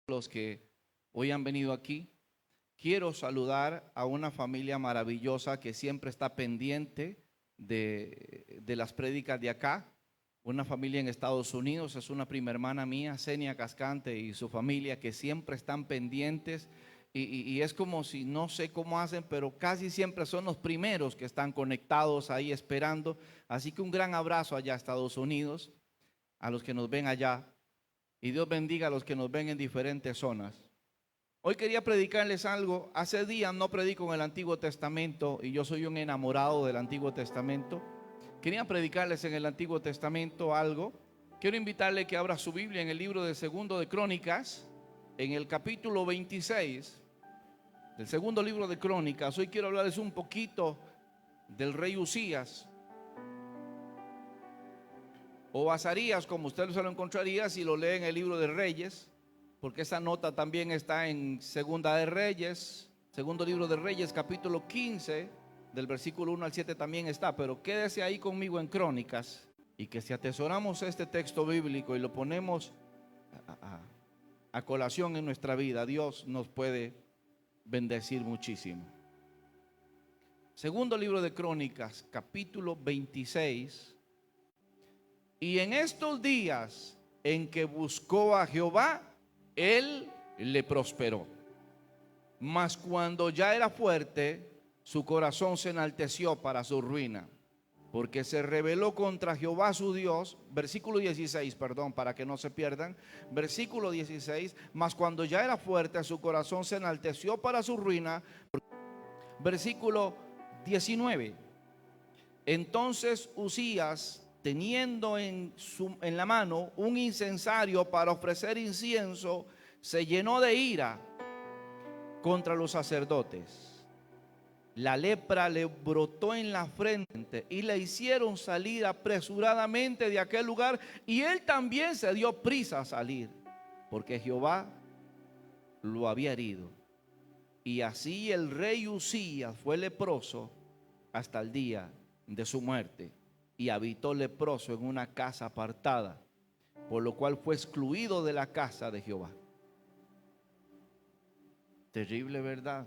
los que hoy han venido aquí. Quiero saludar a una familia maravillosa que siempre está pendiente de las prédicas de acá. Una familia en Estados Unidos, es una prima hermana mía, Senia Cascante, y su familia, que siempre están pendientes. Y es como si, no sé cómo hacen, pero casi siempre son los primeros que están conectados ahí esperando. Así que un gran abrazo allá a Estados Unidos, a los que nos ven allá. Y Dios bendiga a los que nos ven en diferentes zonas. Hoy quería predicarles algo. Hace días no predico en el Antiguo Testamento y yo soy un enamorado del Antiguo Testamento. Quería predicarles en el Antiguo Testamento algo. Quiero invitarle que abra su Biblia en el libro de Segundo de Crónicas, en el capítulo 26 del segundo libro de Crónicas. Hoy quiero hablarles un poquito del rey Uzías, o Azarías, como usted se lo encontraría si lo lee en el libro de Reyes, porque esa nota también está en Segunda de Reyes, segundo libro de Reyes, capítulo 15, del versículo 1 al 7 también está. Pero quédese ahí conmigo en Crónicas, y que si atesoramos este texto bíblico y lo ponemos a colación en nuestra vida, Dios nos puede bendecir muchísimo. Segundo libro de Crónicas, capítulo 26. Y en estos días en que buscó a Jehová, él le prosperó. Mas cuando ya era fuerte, su corazón se enalteció para su ruina, porque se rebeló contra Jehová su Dios. Versículo 16, perdón, para que no se pierdan. Versículo 16, mas cuando ya era fuerte, su corazón se enalteció para su ruina. Versículo 19, entonces Uzías, teniendo en la mano un incensario para ofrecer incienso, se llenó de ira contra los sacerdotes. La lepra le brotó en la frente y le hicieron salir apresuradamente de aquel lugar, y él también se dio prisa a salir, porque Jehová lo había herido. Y así el rey Uzías fue leproso hasta el día de su muerte, y habitó leproso en una casa apartada, por lo cual fue excluido de la casa de Jehová. Terrible, ¿verdad?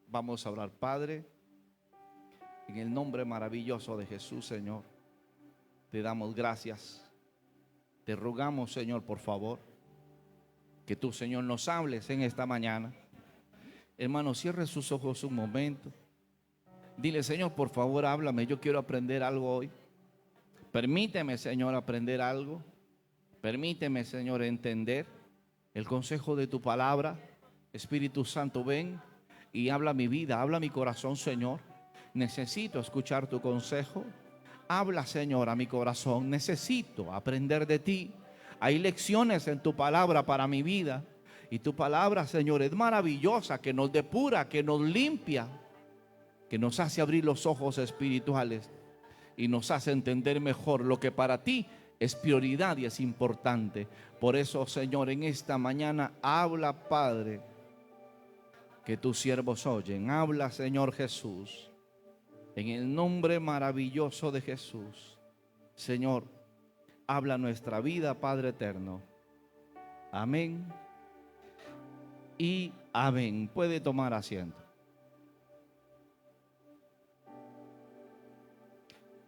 Vamos a orar. Padre, en el nombre maravilloso de Jesús, Señor, te damos gracias. Te rogamos, Señor, por favor, que tú, Señor, nos hables en esta mañana. Hermano, cierre sus ojos un momento. Dile: Señor, por favor, háblame. Yo quiero aprender algo hoy. Permíteme, Señor, aprender algo. Permíteme, Señor, entender el consejo de tu palabra. Espíritu Santo, ven y habla mi vida, habla mi corazón, Señor. Necesito escuchar tu consejo. Habla, Señor, a mi corazón. Necesito aprender de ti. Hay lecciones en tu palabra para mi vida. Y tu palabra, Señor, es maravillosa, que nos depura, que nos limpia, que nos hace abrir los ojos espirituales y nos hace entender mejor lo que para ti es prioridad y es importante. Por eso, Señor, en esta mañana habla, Padre, que tus siervos oyen. Habla, Señor Jesús, en el nombre maravilloso de Jesús. Señor, habla nuestra vida, Padre eterno. Amén y amén. Puede tomar asiento.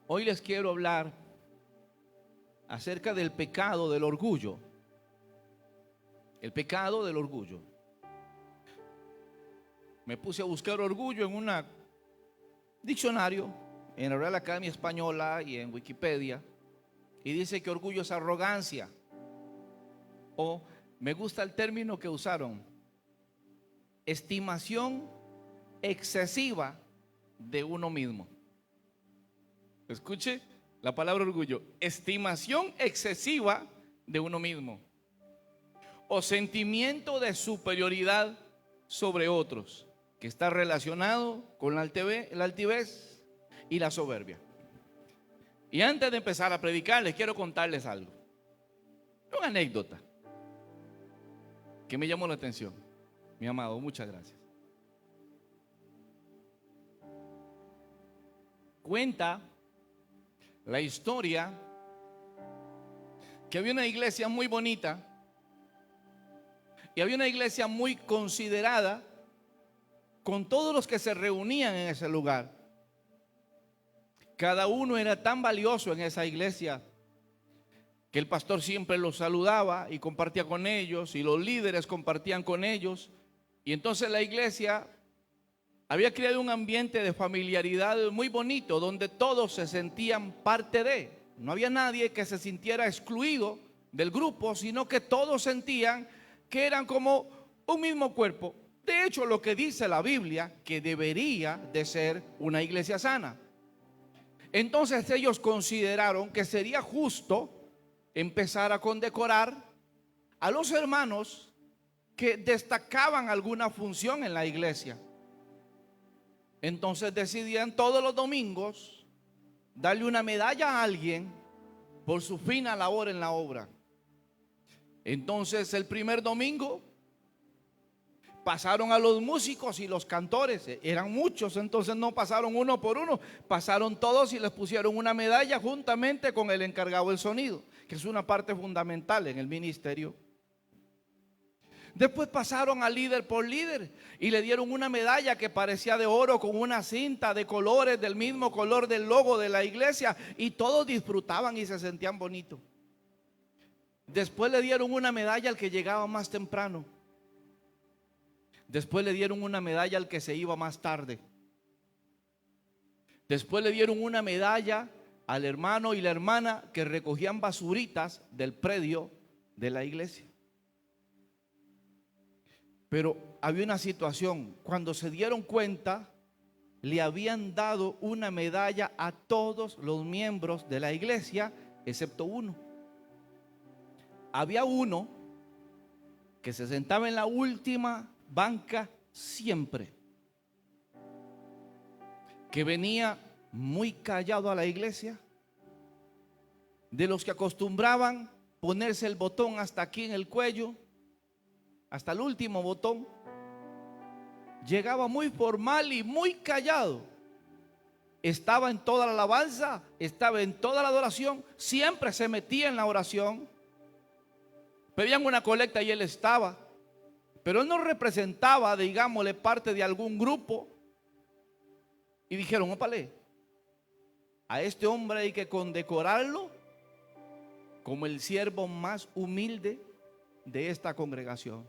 Hoy les quiero hablar acerca del pecado del orgullo. El pecado del orgullo. Me puse a buscar orgullo en un diccionario, en la Real Academia Española y en Wikipedia, y dice que orgullo es arrogancia, o me gusta el término que usaron, estimación excesiva de uno mismo. Escuche la palabra orgullo: estimación excesiva de uno mismo, o sentimiento de superioridad sobre otros, que está relacionado con la altivez y la soberbia. Y antes de empezar a predicar, les quiero contarles algo, una anécdota que me llamó la atención. Mi amado, muchas gracias. Cuenta la historia que había una iglesia muy bonita y había una iglesia muy considerada con todos los que se reunían en ese lugar. Cada uno era tan valioso en esa iglesia que el pastor siempre los saludaba y compartía con ellos, y los líderes compartían con ellos. Y entonces la iglesia había creado un ambiente de familiaridad muy bonito, donde todos se sentían parte de. No había nadie que se sintiera excluido del grupo, sino que todos sentían que eran como un mismo cuerpo. De hecho, lo que dice la Biblia, que debería de ser una iglesia sana. Entonces ellos consideraron que sería justo empezar a condecorar a los hermanos que destacaban alguna función en la iglesia. Entonces decidían todos los domingos darle una medalla a alguien por su fina labor en la obra. Entonces el primer domingo pasaron a los músicos y los cantores, eran muchos, entonces no pasaron uno por uno, pasaron todos y les pusieron una medalla juntamente con el encargado del sonido, que es una parte fundamental en el ministerio. Después pasaron a líder por líder y le dieron una medalla que parecía de oro con una cinta de colores del mismo color del logo de la iglesia, y todos disfrutaban y se sentían bonitos. Después le dieron una medalla al que llegaba más temprano. Después le dieron una medalla al que se iba más tarde. Después le dieron una medalla al hermano y la hermana que recogían basuritas del predio de la iglesia. Pero había una situación. Cuando se dieron cuenta, le habían dado una medalla a todos los miembros de la iglesia, excepto uno. Había uno que se sentaba en la última banca siempre, que venía muy callado a la iglesia, de los que acostumbraban ponerse el botón hasta aquí en el cuello, hasta el último botón. Llegaba muy formal y muy callado. Estaba en toda la alabanza, estaba en toda la adoración, siempre se metía en la oración. Pedían una colecta y él estaba, pero él no representaba, digámosle, parte de algún grupo. Y dijeron: ópale, a este hombre hay que condecorarlo como el siervo más humilde de esta congregación,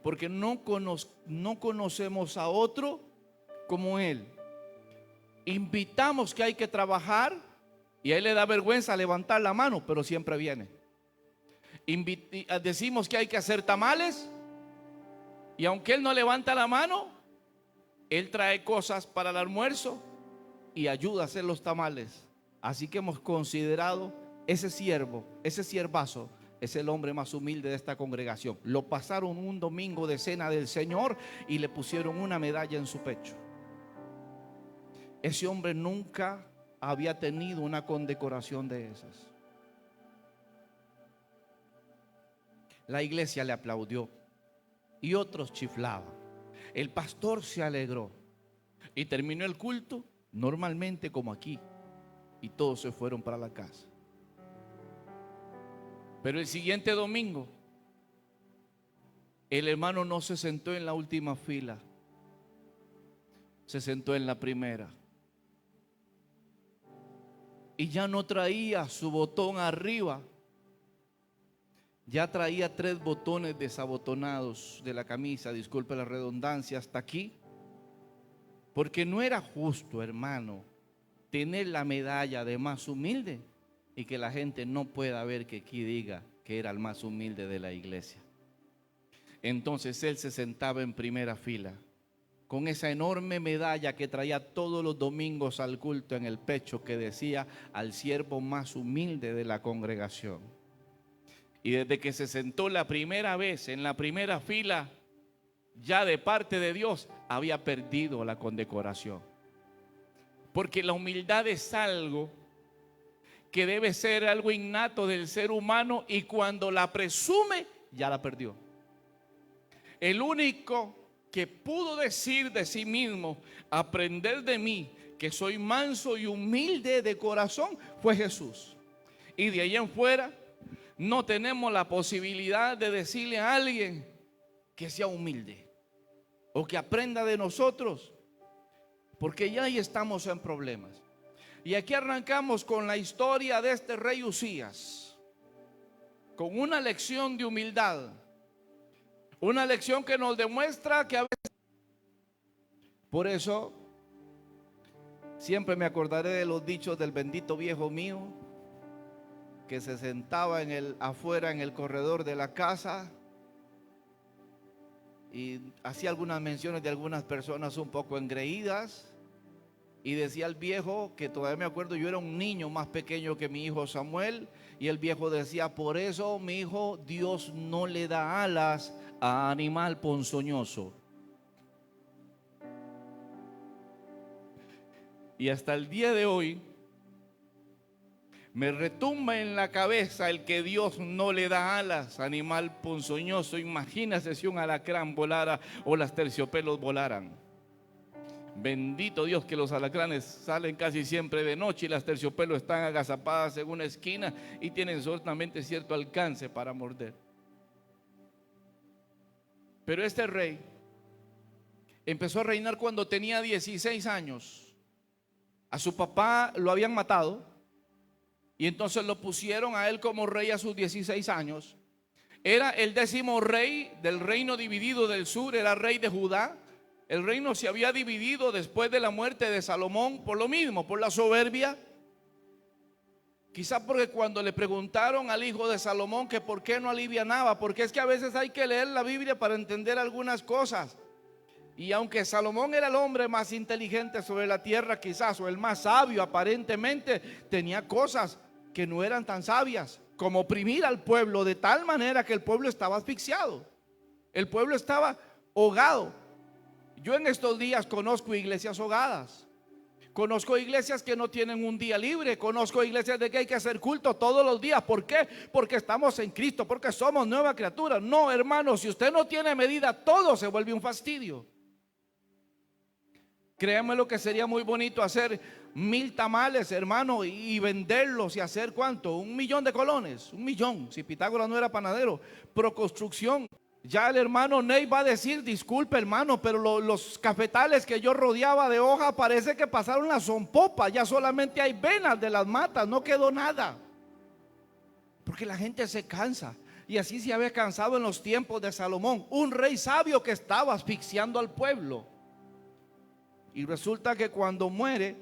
porque no conocemos a otro como él. Invitamos que hay que trabajar y a él le da vergüenza levantar la mano, pero siempre viene. Decimos que hay que hacer tamales y aunque él no levanta la mano, él trae cosas para el almuerzo y ayuda a hacer los tamales. Así que hemos considerado ese siervo, ese siervazo, es el hombre más humilde de esta congregación. Lo pasaron un domingo de cena del Señor y le pusieron una medalla en su pecho. Ese hombre nunca había tenido una condecoración de esas. La iglesia le aplaudió y otros chiflaban. El pastor se alegró y terminó el culto normalmente como aquí, y todos se fueron para la casa. Pero el siguiente domingo el hermano no se sentó en la última fila, se sentó en la primera. Y ya no traía su botón arriba, ya traía 3 botones desabotonados de la camisa, disculpe la redundancia, hasta aquí. Porque no era justo, hermano, tener la medalla de más humilde y que la gente no pueda ver que aquí diga que era el más humilde de la iglesia. Entonces él se sentaba en primera fila con esa enorme medalla que traía todos los domingos al culto en el pecho, que decía: al siervo más humilde de la congregación. Y desde que se sentó la primera vez en la primera fila, ya de parte de Dios había perdido la condecoración. Porque la humildad es algo que debe ser algo innato del ser humano, y cuando la presume ya la perdió. El único que pudo decir de sí mismo: aprender de mí, que soy manso y humilde de corazón, fue Jesús. Y de ahí en fuera no tenemos la posibilidad de decirle a alguien que sea humilde o que aprenda de nosotros, porque ya ahí estamos en problemas. Y aquí arrancamos con la historia de este rey Uzías, con una lección de humildad, una lección que nos demuestra que a veces, por eso siempre me acordaré de los dichos del bendito viejo mío, que se sentaba afuera en el corredor de la casa y hacía algunas menciones de algunas personas un poco engreídas, y decía el viejo, que todavía me acuerdo, yo era un niño más pequeño que mi hijo Samuel, y el viejo decía: por eso, mi hijo, Dios no le da alas a animal ponzoñoso. Y hasta el día de hoy me retumba en la cabeza el que Dios no le da alas a animal ponzoñoso. Imagínese si un alacrán volara o las terciopelos volaran. Bendito Dios que los alacranes salen casi siempre de noche y las terciopelos están agazapadas en una esquina y tienen solamente cierto alcance para morder. Pero este rey empezó a reinar cuando tenía 16 años. A su papá lo habían matado y entonces lo pusieron a él como rey a sus 16 años. Era el 10º rey del reino dividido del sur, era rey de Judá. El reino se había dividido después de la muerte de Salomón por lo mismo, por la soberbia. Quizá porque cuando le preguntaron al hijo de Salomón que por qué no alivianaba, porque es que a veces hay que leer la Biblia para entender algunas cosas. Y aunque Salomón era el hombre más inteligente sobre la tierra, quizás, o el más sabio aparentemente, tenía cosas que no eran tan sabias, como oprimir al pueblo de tal manera que el pueblo estaba asfixiado, el pueblo estaba ahogado. Yo en estos días conozco iglesias ahogadas, conozco iglesias que no tienen un día libre, conozco iglesias de que hay que hacer culto todos los días. ¿Por qué? Porque estamos en Cristo, porque somos nueva criatura. No, hermano, si usted no tiene medida, todo se vuelve un fastidio. Créanme lo que sería muy bonito hacer 1000 tamales, hermano, y venderlos y hacer ¿cuánto? 1.000.000 de colones, 1.000.000, si Pitágoras no era panadero. Proconstrucción. Ya el hermano Ney va a decir: disculpe, hermano, pero los cafetales que yo rodeaba de hoja parece que pasaron la zompopa, ya solamente hay venas de las matas, no quedó nada. Porque la gente se cansa. Y así se había cansado en los tiempos de Salomón, un rey sabio que estaba asfixiando al pueblo. Y resulta que cuando muere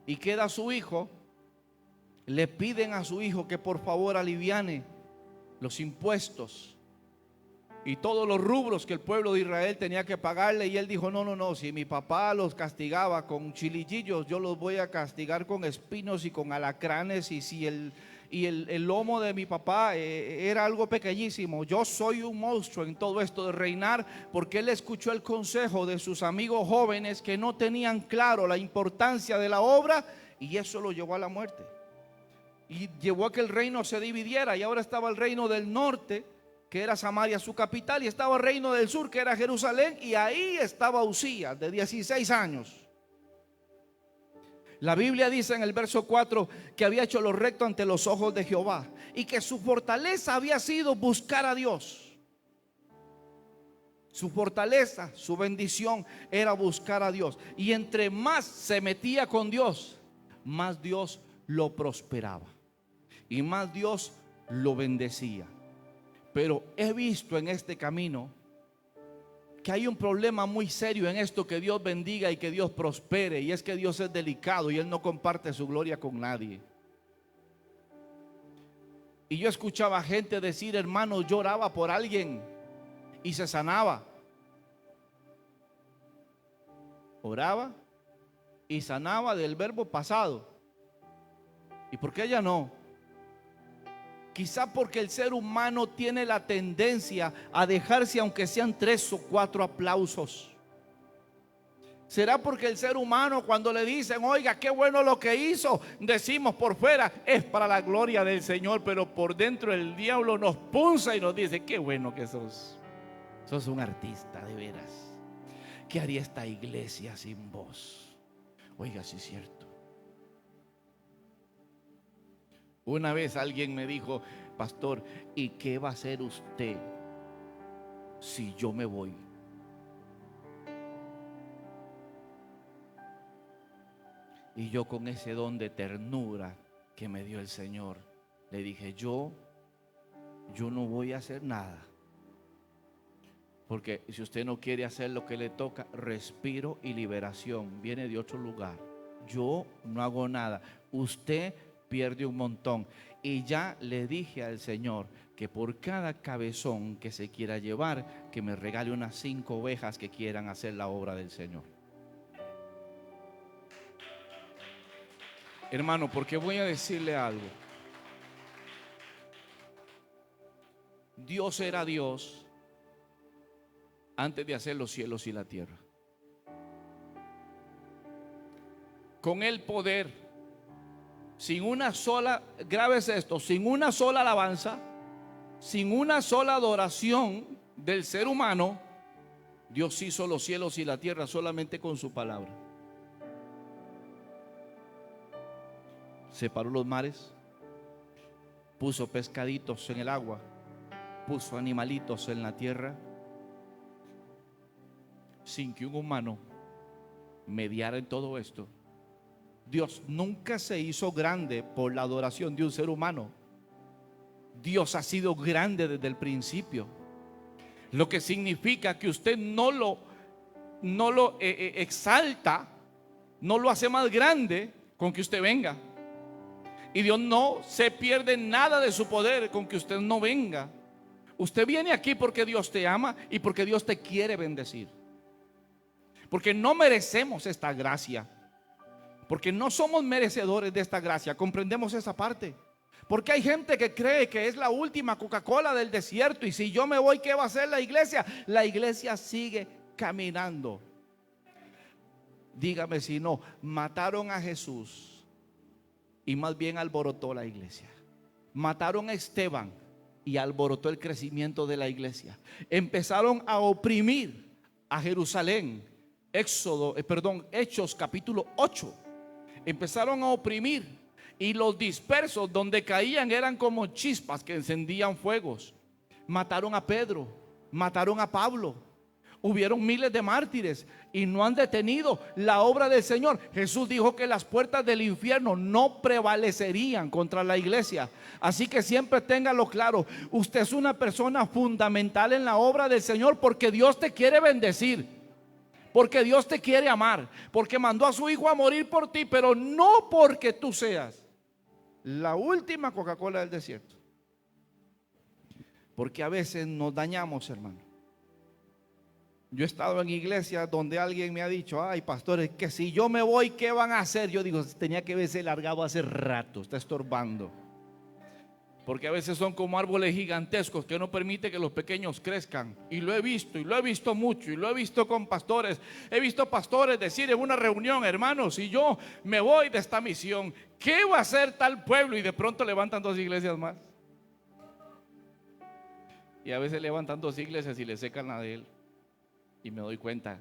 y queda su hijo, le piden a su hijo que por favor aliviane los impuestos y todos los rubros que el pueblo de Israel tenía que pagarle. Y él dijo: no, si mi papá los castigaba con chilillillos, yo los voy a castigar con espinos y con alacranes. Y si el lomo de mi papá era algo pequeñísimo, yo soy un monstruo en todo esto de reinar. Porque él escuchó el consejo de sus amigos jóvenes que no tenían claro la importancia de la obra, y eso lo llevó a la muerte. Y llevó a que el reino se dividiera, y ahora estaba el reino del norte, que era Samaria su capital, y estaba el reino del sur, que era Jerusalén, y ahí estaba Uzías de 16 años. La Biblia dice en el verso 4 que había hecho lo recto ante los ojos de Jehová, y que su fortaleza había sido buscar a Dios. Su fortaleza, su bendición era buscar a Dios, y entre más se metía con Dios, más Dios lo prosperaba y más Dios lo bendecía. Pero he visto en este camino que hay un problema muy serio en esto: que Dios bendiga y que Dios prospere. Y es que Dios es delicado y Él no comparte su gloria con nadie. Y yo escuchaba gente decir: hermano, yo oraba por alguien y se sanaba. Oraba y sanaba del verbo pasado. ¿Y por qué ella no? Quizá porque el ser humano tiene la tendencia a dejarse aunque sean 3 o 4 aplausos. ¿Será porque el ser humano, cuando le dicen: oiga, qué bueno lo que hizo, decimos por fuera: es para la gloria del Señor, pero por dentro el diablo nos punza y nos dice: qué bueno que sos un artista de veras? ¿Qué haría esta iglesia sin vos? Oiga, sí es cierto. Una vez alguien me dijo: pastor, ¿y qué va a hacer usted si yo me voy? Y yo, con ese don de ternura que me dio el Señor, le dije, yo no voy a hacer nada. Porque si usted no quiere hacer lo que le toca, respiro y liberación viene de otro lugar. Yo no hago nada. Usted pierde un montón. Y ya le dije al Señor que por cada cabezón que se quiera llevar, que me regale unas 5 ovejas que quieran hacer la obra del Señor. Hermano, porque voy a decirle algo. Dios era Dios antes de hacer los cielos y la tierra. Con el poder, sin una sola, grábese esto, sin una sola alabanza, sin una sola adoración del ser humano, Dios hizo los cielos y la tierra solamente con su palabra. Separó los mares, puso pescaditos en el agua, puso animalitos en la tierra, sin que un humano mediara en todo esto. Dios nunca se hizo grande por la adoración de un ser humano. Dios ha sido grande desde el principio, lo que significa que usted no lo exalta, no lo hace más grande con que usted venga. Y Dios no se pierde nada de su poder con que usted no venga. Usted viene aquí porque Dios te ama y porque Dios te quiere bendecir. Porque no merecemos esta gracia. Porque no somos merecedores de esta gracia. Comprendemos esa parte. Porque hay gente que cree que es la última Coca-Cola del desierto. Y si yo me voy, ¿qué va a hacer la iglesia? La iglesia sigue caminando. Dígame si no. Mataron a Jesús y más bien alborotó la iglesia. Mataron a Esteban y alborotó el crecimiento de la iglesia. Empezaron a oprimir a Jerusalén. Hechos capítulo 8. Empezaron a oprimir, y los dispersos donde caían eran como chispas que encendían fuegos. Mataron a Pedro, mataron a Pablo. Hubieron miles de mártires y no han detenido la obra del Señor. Jesús dijo que las puertas del infierno no prevalecerían contra la iglesia. Así que siempre téngalo claro. Usted es una persona fundamental en la obra del Señor, porque Dios te quiere bendecir, porque Dios te quiere amar, porque mandó a su Hijo a morir por ti, pero no porque tú seas la última Coca-Cola del desierto. Porque a veces nos dañamos, hermano. Yo he estado en iglesias donde alguien me ha dicho: ay, pastores, que si yo me voy, ¿qué van a hacer? Yo digo, tenía que haberse largado hace rato, está estorbando. Porque a veces son como árboles gigantescos que no permite que los pequeños crezcan. Y lo he visto mucho, y lo he visto con pastores. He visto pastores decir en una reunión: hermanos, si yo me voy de esta misión, ¿qué va a hacer tal pueblo? Y de pronto levantan 2 iglesias más. Y a veces levantan 2 iglesias y le secan la de él. Y me doy cuenta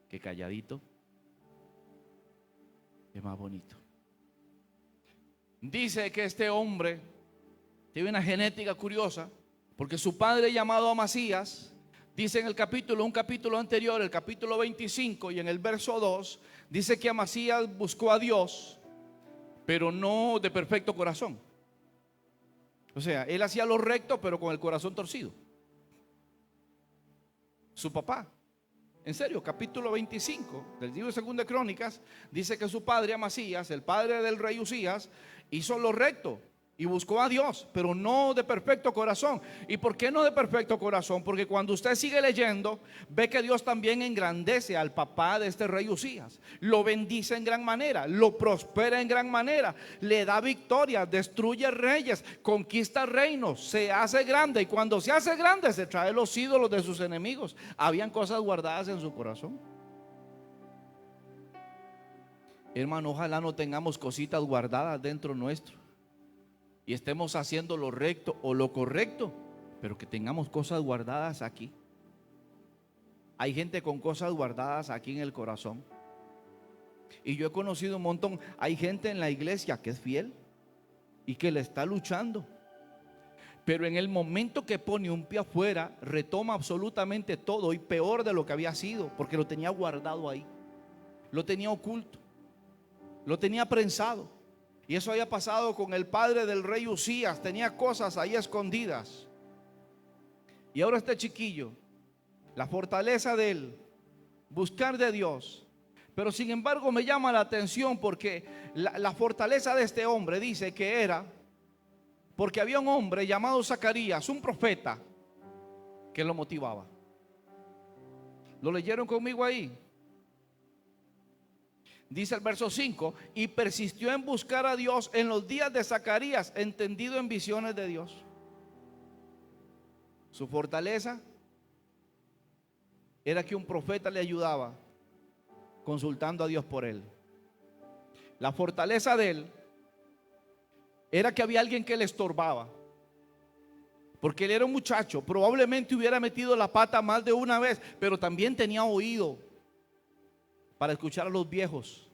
que calladito es más bonito. Dice que este hombre tiene una genética curiosa, porque su padre, llamado Amasías, dice en un capítulo anterior, el capítulo 25, y en el verso 2, dice que Amasías buscó a Dios, pero no de perfecto corazón. O sea, él hacía lo recto, pero con el corazón torcido. Su papá, en serio, capítulo 25 del libro de 2 de Crónicas, dice que su padre Amasías, el padre del rey Usías, hizo lo recto y buscó a Dios, pero no de perfecto corazón. ¿Y por qué no de perfecto corazón? Porque cuando usted sigue leyendo, ve que Dios también engrandece al papá de este rey Usías. Lo bendice en gran manera, lo prospera en gran manera, le da victoria, destruye reyes, conquista reinos, se hace grande. Y cuando se hace grande, se trae los ídolos de sus enemigos. Habían cosas guardadas en su corazón. Hermano, ojalá no tengamos cositas guardadas dentro nuestro y estemos haciendo lo recto o lo correcto, pero que tengamos cosas guardadas aquí. Hay gente con cosas guardadas aquí en el corazón. Y yo he conocido un montón. Hay gente en la iglesia que es fiel y que le está luchando, Pero en el momento que pone un pie afuera, retoma absolutamente todo y peor de lo que había sido, porque lo tenía guardado ahí, lo tenía oculto, lo tenía prensado. Y eso había pasado con el padre del rey Usías, tenía cosas ahí escondidas. Y ahora este chiquillo, la fortaleza de él, buscar de Dios. Pero sin embargo me llama la atención porque la fortaleza de este hombre dice que era porque había un hombre llamado Zacarías, un profeta, que lo motivaba. ¿Lo leyeron conmigo ahí? Dice el verso 5: y persistió en buscar a Dios en los días de Zacarías, entendido en visiones de Dios. Su fortaleza era que un profeta le ayudaba, consultando a Dios por él. La fortaleza de él era que había alguien que le estorbaba, porque él era un muchacho, probablemente hubiera metido la pata más de una vez, pero también tenía oído para escuchar a los viejos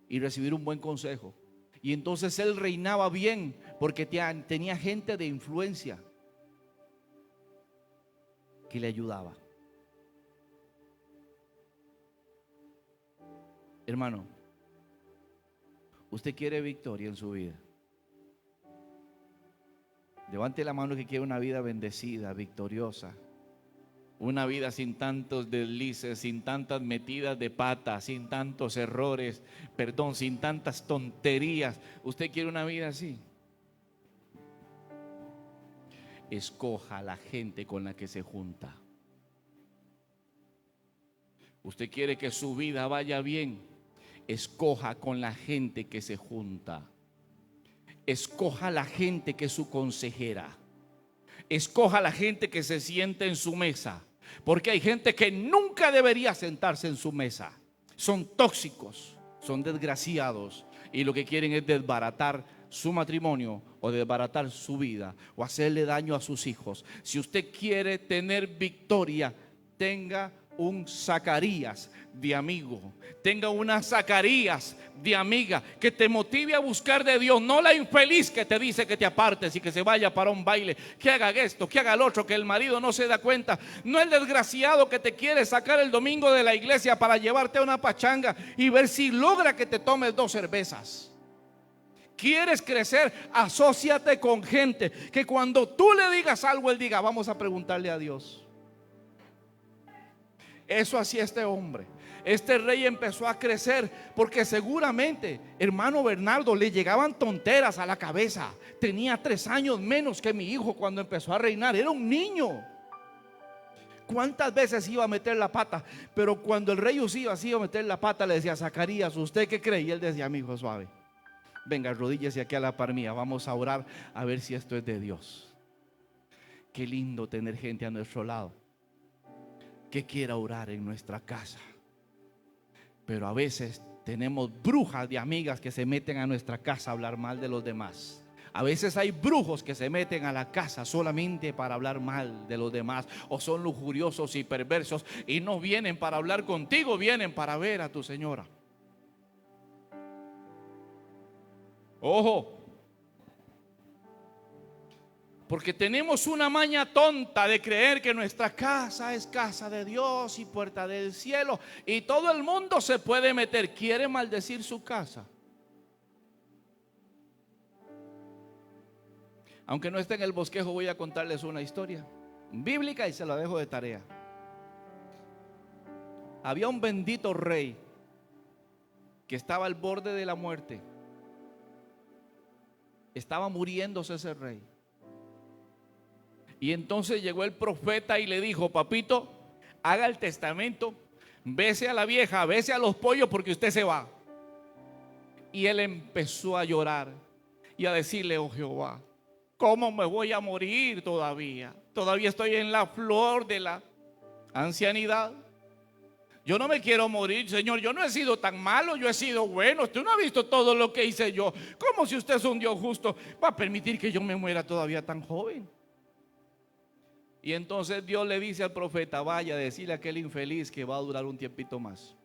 y recibir un buen consejo. Y entonces él reinaba bien porque tenía gente de influencia que le ayudaba. Hermano, ¿usted quiere victoria en su vida? Levante la mano que quiere una vida bendecida, victoriosa. Una vida sin tantos deslices, sin tantas metidas de pata, sin tantos errores, perdón, sin tantas tonterías. ¿Usted quiere una vida así? Escoja a la gente con la que se junta. ¿Usted quiere que su vida vaya bien? Escoja con la gente que se junta. Escoja a la gente que es su consejera. Escoja a la gente que se siente en su mesa. Porque hay gente que nunca debería sentarse en su mesa. Son tóxicos, son desgraciados y lo que quieren es desbaratar su matrimonio o desbaratar su vida o hacerle daño a sus hijos. Si usted quiere tener victoria, tenga un Zacarías de amigo, tenga una Zacarías de amiga que te motive a buscar de Dios, no la infeliz que te dice que te apartes y que se vaya para un baile, que haga esto, que haga el otro, que el marido no se da cuenta, no el desgraciado que te quiere sacar el domingo de la iglesia para llevarte a una pachanga y ver si logra que te tomes 2 cervezas. ¿Quieres crecer? Asóciate con gente que cuando tú le digas algo, él diga: vamos a preguntarle a Dios. Eso hacía este hombre. Este rey empezó a crecer porque seguramente, hermano Bernardo, le llegaban tonteras a la cabeza. Tenía 3 años menos que mi hijo cuando empezó a reinar. Era un niño. ¿Cuántas veces iba a meter la pata? Pero cuando el rey Usías iba a meter la pata, le decía: Zacarías, ¿usted qué cree? Y él decía: mi hijo, suave, venga, arrodíllese aquí a la par mía, vamos a orar a ver si esto es de Dios. Qué lindo tener gente a nuestro lado que quiera orar en nuestra casa. Pero a veces tenemos brujas de amigas que se meten a nuestra casa a hablar mal de los demás. A veces hay brujos que se meten a la casa solamente para hablar mal de los demás, o son lujuriosos y perversos y no vienen para hablar contigo, vienen para ver a tu señora. Ojo, porque tenemos una maña tonta de creer que nuestra casa es casa de Dios y puerta del cielo y todo el mundo se puede meter. ¿Quiere maldecir su casa? Aunque no esté en el bosquejo, voy a contarles una historia bíblica y se la dejo de tarea. Había un bendito rey que estaba al borde de la muerte. Estaba muriéndose ese rey. Y entonces llegó el profeta y le dijo: papito, haga el testamento, bese a la vieja, bese a los pollos porque usted se va. Y él empezó a llorar y a decirle: oh Jehová, ¿cómo me voy a morir todavía? Todavía estoy en la flor de la ancianidad. Yo no me quiero morir, Señor. Yo no he sido tan malo, yo he sido bueno. Usted no ha visto todo lo que hice yo. ¿Cómo, si usted es un Dios justo, va a permitir que yo me muera todavía tan joven? Y entonces Dios le dice al profeta: vaya a decirle a aquel infeliz que va a durar un tiempito más,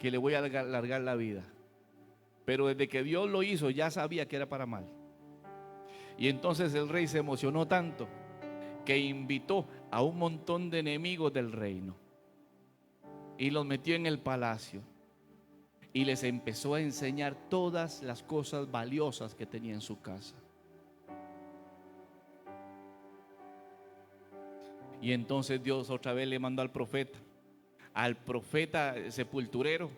que le voy a alargar la vida. Pero desde que Dios lo hizo ya sabía que era para mal. Y entonces el rey se emocionó tanto que invitó a un montón de enemigos del reino y los metió en el palacio y les empezó a enseñar todas las cosas valiosas que tenía en su casa. Y entonces Dios otra vez le mandó al profeta sepulturero,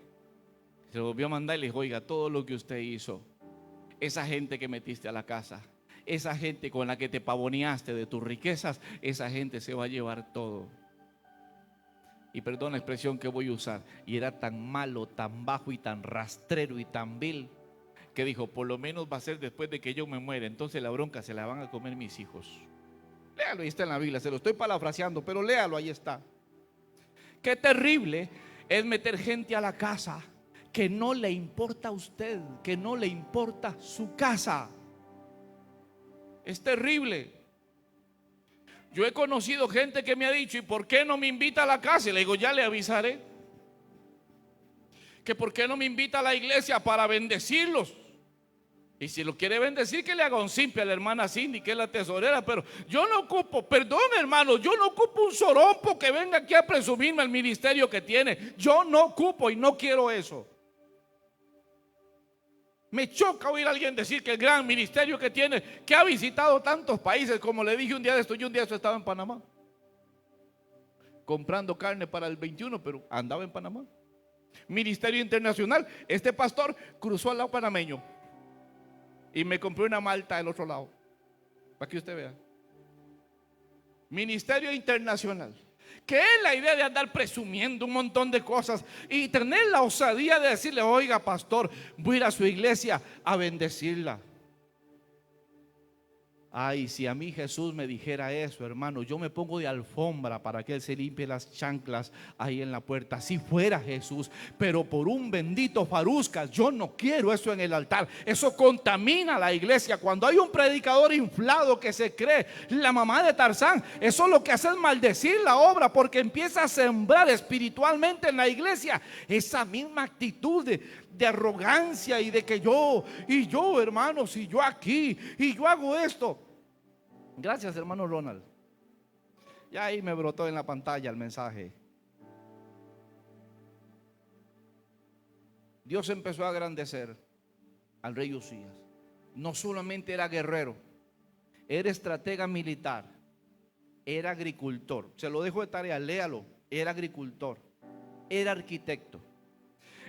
se lo volvió a mandar y le dijo: oiga, todo lo que usted hizo, esa gente que metiste a la casa, esa gente con la que te pavoneaste de tus riquezas, esa gente se va a llevar todo. Y perdón la expresión que voy a usar, y era tan malo, tan bajo y tan rastrero y tan vil, que dijo: por lo menos va a ser después de que yo me muera, entonces la bronca se la van a comer mis hijos. Léalo, ahí está en la Biblia, se lo estoy parafraseando, pero léalo, ahí está. Qué terrible es meter gente a la casa que no le importa a usted, que no le importa su casa. Es terrible. Yo he conocido gente que me ha dicho: ¿y por qué no me invita a la casa? Y le digo: ya le avisaré. Que por qué no me invita a la iglesia para bendecirlos. Y si lo quiere bendecir, que le haga un simple a la hermana Cindy, que es la tesorera. Pero yo no ocupo, perdón hermano, yo no ocupo un sorompo que venga aquí a presumirme el ministerio que tiene. Yo no ocupo y no quiero eso. Me choca oír a alguien decir que el gran ministerio que tiene, que ha visitado tantos países. Como le dije un día de esto, yo un día de esto estaba en Panamá comprando carne para el 21, pero andaba en Panamá. Ministerio internacional. Este pastor cruzó al lado panameño y me compré una malta del otro lado, para que usted vea. Ministerio internacional. ¿Qué es la idea de andar presumiendo un montón de cosas y tener la osadía de decirle: oiga pastor, voy a ir a su iglesia a bendecirla? Ay, si a mí Jesús me dijera eso, hermano, yo me pongo de alfombra para que Él se limpie las chanclas ahí en la puerta. Si fuera Jesús, pero por un bendito faruscas, yo no quiero eso en el altar. Eso contamina la iglesia. Cuando hay un predicador inflado que se cree la mamá de Tarzán, eso lo que hace es maldecir la obra, porque empieza a sembrar espiritualmente en la iglesia esa misma actitud de arrogancia y de que yo hermanos, y yo aquí, y yo hago esto. Gracias hermano Ronald. Ya ahí me brotó en la pantalla el mensaje. Dios empezó a engrandecer al rey Usías. No solamente era guerrero, era estratega militar, era agricultor. Se lo dejo de tarea, léalo. Era agricultor, era arquitecto.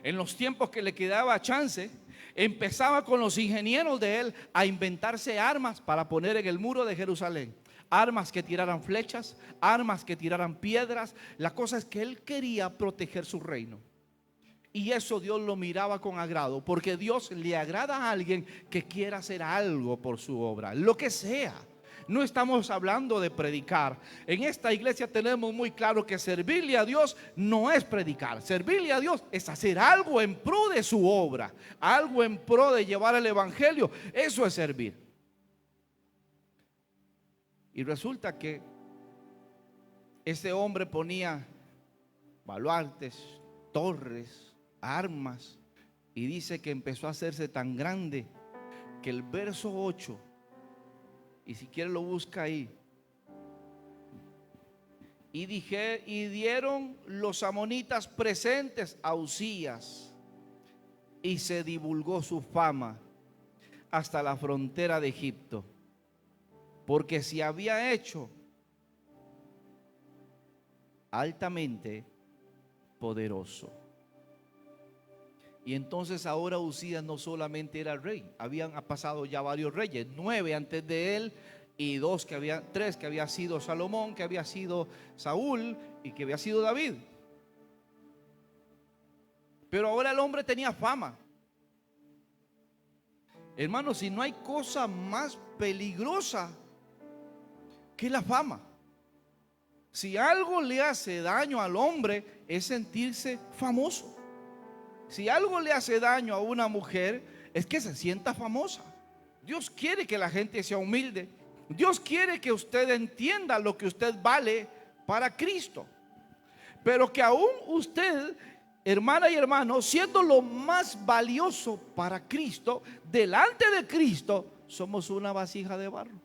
En los tiempos que le quedaba chance, empezaba con los ingenieros de él a inventarse armas para poner en el muro de Jerusalén. Armas que tiraran flechas, armas que tiraran piedras. La cosa es que él quería proteger su reino. Y eso Dios lo miraba con agrado, porque Dios le agrada a alguien que quiera hacer algo por su obra, lo que sea. No estamos hablando de predicar. En esta iglesia tenemos muy claro que servirle a Dios no es predicar. Servirle a Dios es hacer algo en pro de su obra, algo en pro de llevar el evangelio. Eso es servir. Y resulta que ese hombre ponía baluartes, torres, armas, y dice que empezó a hacerse tan grande que el verso 8, y si quiere lo busca ahí, y dieron los amonitas presentes a Usías, y se divulgó su fama hasta la frontera de Egipto, porque se había hecho altamente poderoso. Y entonces ahora Usías no solamente era rey, habían pasado ya varios reyes, 9 antes de él y 3 que había sido Salomón, que había sido Saúl y que había sido David. Pero ahora el hombre tenía fama. Hermanos, si no hay cosa más peligrosa que la fama. Si algo le hace daño al hombre es sentirse famoso. Si algo le hace daño a una mujer es que se sienta famosa. Dios quiere que la gente sea humilde. Dios quiere que usted entienda lo que usted vale para Cristo. Pero que aún usted, hermana y hermano, siendo lo más valioso para Cristo, delante de Cristo, somos una vasija de barro.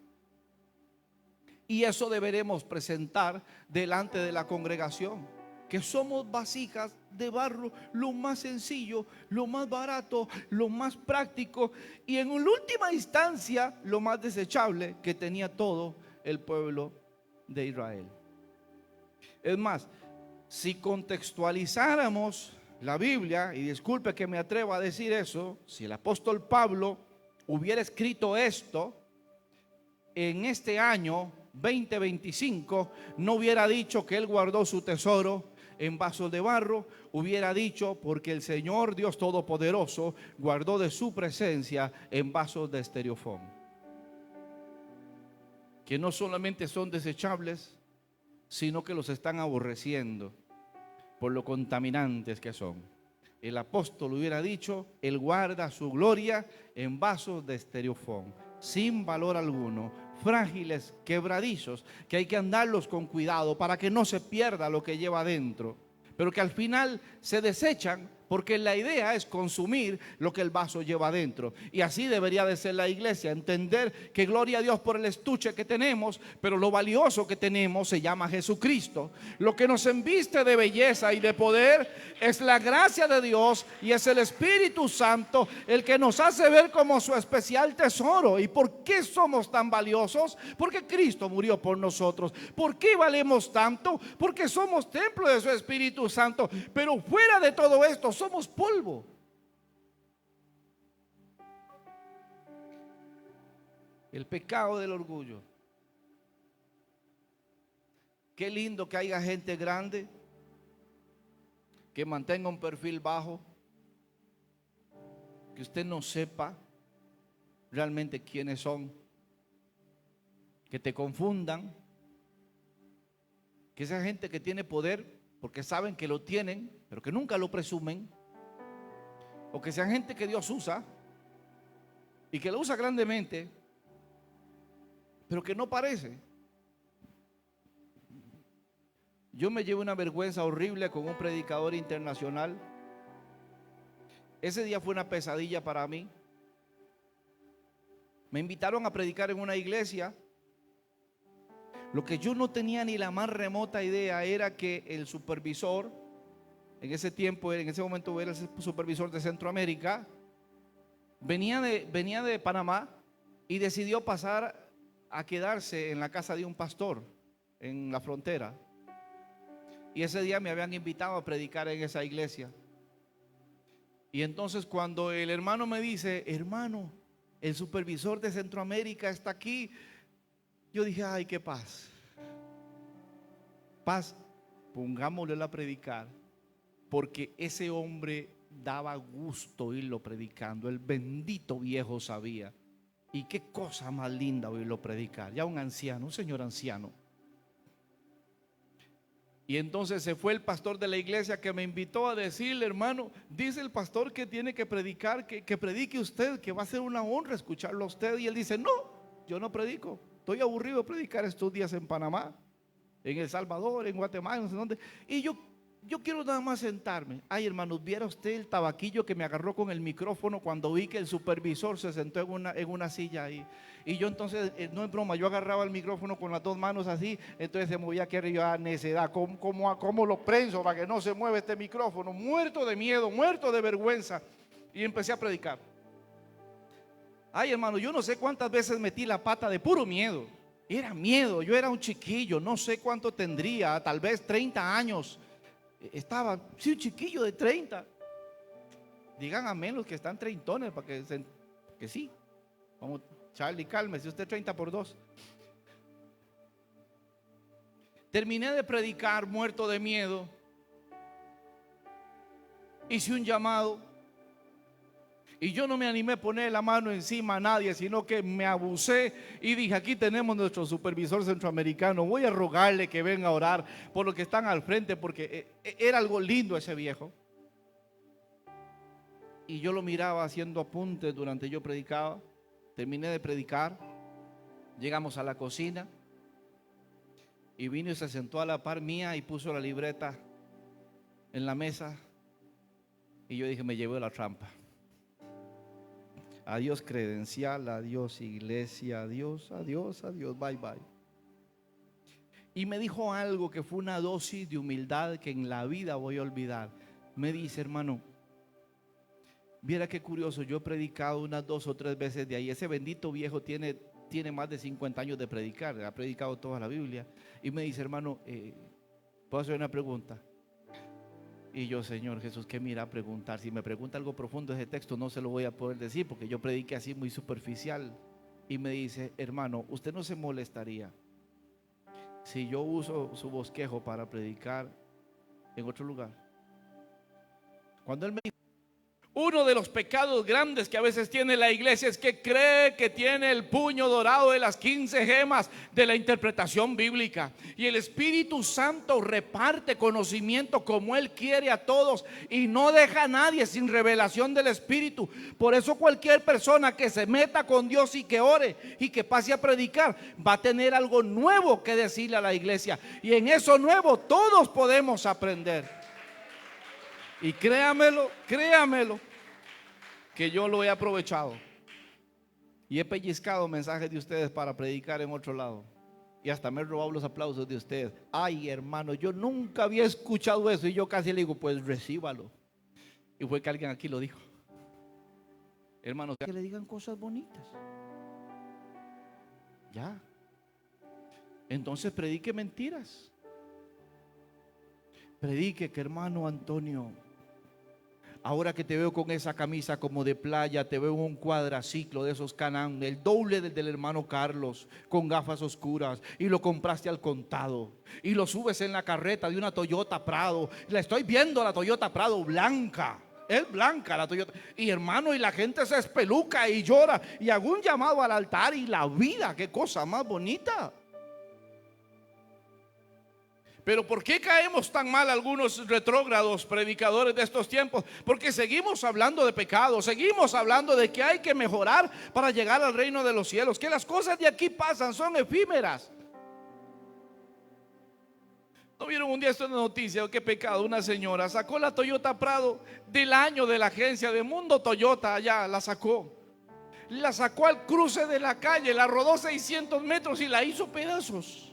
Y eso deberemos presentar delante de la congregación, que somos vasijas de barro, lo más sencillo, lo más barato, lo más práctico y en última instancia lo más desechable que tenía todo el pueblo de Israel. Es más, si contextualizáramos la Biblia, y disculpe que me atreva a decir eso, si el apóstol Pablo hubiera escrito esto en este año 2025, no hubiera dicho que él guardó su tesoro en vasos de barro, hubiera dicho porque el Señor Dios Todopoderoso guardó de su presencia en vasos de estereofón, que no solamente son desechables, sino que los están aborreciendo por lo contaminantes que son. El apóstol hubiera dicho, él guarda su gloria en vasos de estereofón, sin valor alguno, frágiles, quebradizos, que hay que andarlos con cuidado para que no se pierda lo que lleva adentro, pero que al final se desechan porque la idea es consumir lo que el vaso lleva adentro. Y así debería de ser la iglesia, entender que gloria a Dios por el estuche que tenemos, pero lo valioso que tenemos se llama Jesucristo. Lo que nos embiste de belleza y de poder es la gracia de Dios y es el Espíritu Santo el que nos hace ver como su especial tesoro. ¿Y por qué somos tan valiosos? Porque Cristo murió por nosotros. ¿Por qué valemos tanto? Porque somos templo de su Espíritu Santo. Pero fuera de todo esto, somos polvo. El pecado del orgullo. Qué lindo que haya gente grande que mantenga un perfil bajo, que usted no sepa realmente quiénes son, que te confundan, que esa gente que tiene poder porque saben que lo tienen, pero que nunca lo presumen, o que sean gente que Dios usa y que lo usa grandemente, pero que no parece. Yo me llevo una vergüenza horrible con un predicador internacional. Ese día fue una pesadilla para mí. Me invitaron a predicar en una iglesia. Lo que yo no tenía ni la más remota idea era que el supervisor, en ese momento era el supervisor de Centroamérica, venía de Panamá y decidió pasar a quedarse en la casa de un pastor en la frontera. Y ese día me habían invitado a predicar en esa iglesia. Y entonces cuando el hermano me dice, hermano, el supervisor de Centroamérica está aquí, yo dije, ay, qué paz. Paz, pongámosle a predicar, porque ese hombre daba gusto irlo predicando. El bendito viejo sabía. Y qué cosa más linda oírlo predicar. Ya un anciano, un señor anciano. Y entonces se fue el pastor de la iglesia que me invitó a decirle, hermano, dice el pastor que tiene que predicar, que predique usted, que va a ser una honra escucharlo a usted. Y él dice, no, yo no predico. Estoy aburrido de predicar estos días en Panamá, en El Salvador, en Guatemala, no sé dónde. Y yo quiero nada más sentarme. Ay, hermanos, viera usted el tabaquillo que me agarró con el micrófono cuando vi que el supervisor se sentó en una silla ahí. Y yo entonces, no es broma, yo agarraba el micrófono con las dos manos así, entonces se movía aquí arriba, necedad, ¿cómo lo prenso para que no se mueva este micrófono? Muerto de miedo, muerto de vergüenza. Y empecé a predicar. Ay, hermano, yo no sé cuántas veces metí la pata de puro miedo. Era miedo, yo era un chiquillo, no sé cuánto tendría, tal vez 30 años. Estaba, sí, un chiquillo de 30. Digan amén los que están treintones para que sí. Como Charlie, cálmese, usted 30 por 2. Terminé de predicar muerto de miedo. Hice un llamado. Y yo no me animé a poner la mano encima a nadie, sino que me abusé y dije, aquí tenemos nuestro supervisor centroamericano, voy a rogarle que venga a orar por los que están al frente, porque era algo lindo ese viejo. Y yo lo miraba haciendo apuntes durante yo predicaba. Terminé de predicar, llegamos a la cocina y vino y se sentó a la par mía y puso la libreta en la mesa. Y yo dije, me llevé la trampa. Adiós credencial, adiós iglesia, adiós, adiós, adiós, bye, bye. Y me dijo algo que fue una dosis de humildad que en la vida voy a olvidar. Me dice: hermano, viera qué curioso, yo he predicado unas 2 o 3 veces de ahí. Ese bendito viejo tiene más de 50 años de predicar, ha predicado toda la Biblia. Y me dice: hermano, ¿puedo hacer una pregunta? Y yo: Señor Jesús, ¿qué me irá a preguntar? Si me pregunta algo profundo de ese texto, no se lo voy a poder decir, porque yo prediqué así muy superficial. Y me dice: hermano, ¿usted no se molestaría si yo uso su bosquejo para predicar en otro lugar? Cuando él me dijo, uno de los pecados grandes que a veces tiene la iglesia es que cree que tiene el puño dorado de las 15 gemas de la interpretación bíblica, y el Espíritu Santo reparte conocimiento como Él quiere a todos y no deja a nadie sin revelación del Espíritu. Por eso cualquier persona que se meta con Dios y que ore y que pase a predicar va a tener algo nuevo que decirle a la iglesia, y en eso nuevo todos podemos aprender. Y créamelo, que yo lo he aprovechado y he pellizcado mensajes de ustedes para predicar en otro lado, y hasta me he robado los aplausos de ustedes. Ay, hermano, yo nunca había escuchado eso, y yo casi le digo: pues recíbalo. Y fue que alguien aquí lo dijo. Hermano, que le digan cosas bonitas. Ya. Entonces predique mentiras. Predique que, hermano Antonio, ahora que te veo con esa camisa como de playa, te veo en un cuadraciclo de esos Can-Am, el doble del hermano Carlos, con gafas oscuras, y lo compraste al contado, y lo subes en la carreta de una Toyota Prado. La estoy viendo, la Toyota Prado blanca. Es blanca la Toyota. Y hermano, y la gente se espeluca y llora, y hago un llamado al altar, y la vida, qué cosa más bonita. Pero ¿por qué caemos tan mal algunos retrógrados predicadores de estos tiempos? Porque seguimos hablando de pecado, seguimos hablando de que hay que mejorar para llegar al reino de los cielos, que las cosas de aquí pasan, son efímeras. ¿No vieron un día esto en la noticia? Qué pecado, una señora sacó la Toyota Prado del año de la agencia de Mundo Toyota, allá la sacó al cruce de la calle, la rodó 600 metros y la hizo pedazos.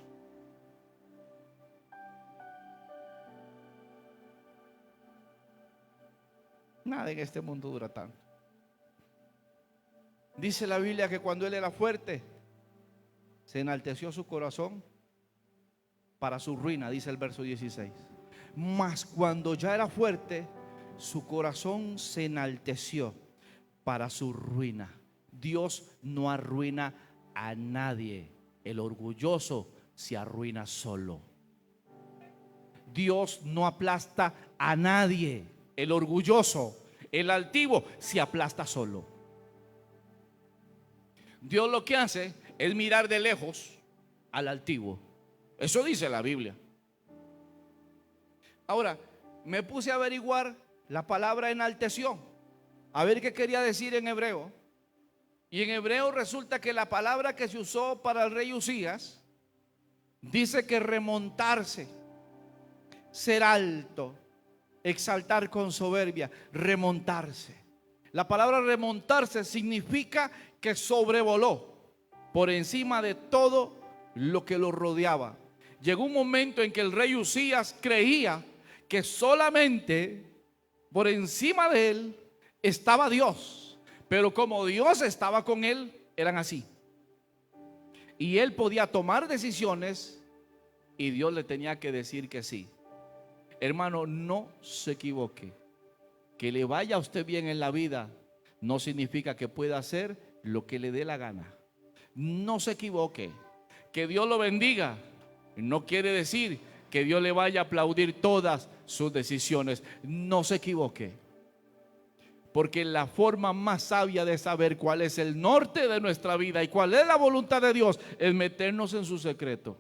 Nada en este mundo dura tanto. Dice la Biblia que cuando él era fuerte, se enalteció su corazón para su ruina, dice el verso 16. Mas cuando ya era fuerte, su corazón se enalteció para su ruina. Dios no arruina a nadie. El orgulloso se arruina solo. Dios no aplasta a nadie. El orgulloso, el altivo, se aplasta solo. Dios lo que hace es mirar de lejos al altivo. Eso dice la Biblia. Ahora, me puse a averiguar la palabra enalteció, a ver qué quería decir en hebreo. Y en hebreo resulta que la palabra que se usó para el rey Usías dice que remontarse, ser alto, exaltar con soberbia, remontarse. La palabra remontarse significa que sobrevoló por encima de todo lo que lo rodeaba. Llegó un momento en que el rey Usías creía que solamente por encima de él estaba Dios, pero como Dios estaba con él, eran así. Y él podía tomar decisiones y Dios le tenía que decir que sí. Hermano, no se equivoque. Que le vaya a usted bien en la vida no significa que pueda hacer lo que le dé la gana. No se equivoque. Que Dios lo bendiga no quiere decir que Dios le vaya a aplaudir todas sus decisiones. No se equivoque. Porque la forma más sabia de saber cuál es el norte de nuestra vida y cuál es la voluntad de Dios es meternos en su secreto.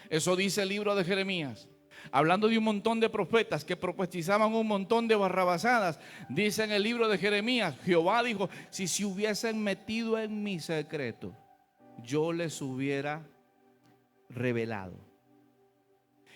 Eso dice el libro de Jeremías. Hablando de un montón de profetas que profetizaban un montón de barrabasadas, dice en el libro de Jeremías, Jehová dijo: si se hubiesen metido en mi secreto, yo les hubiera revelado.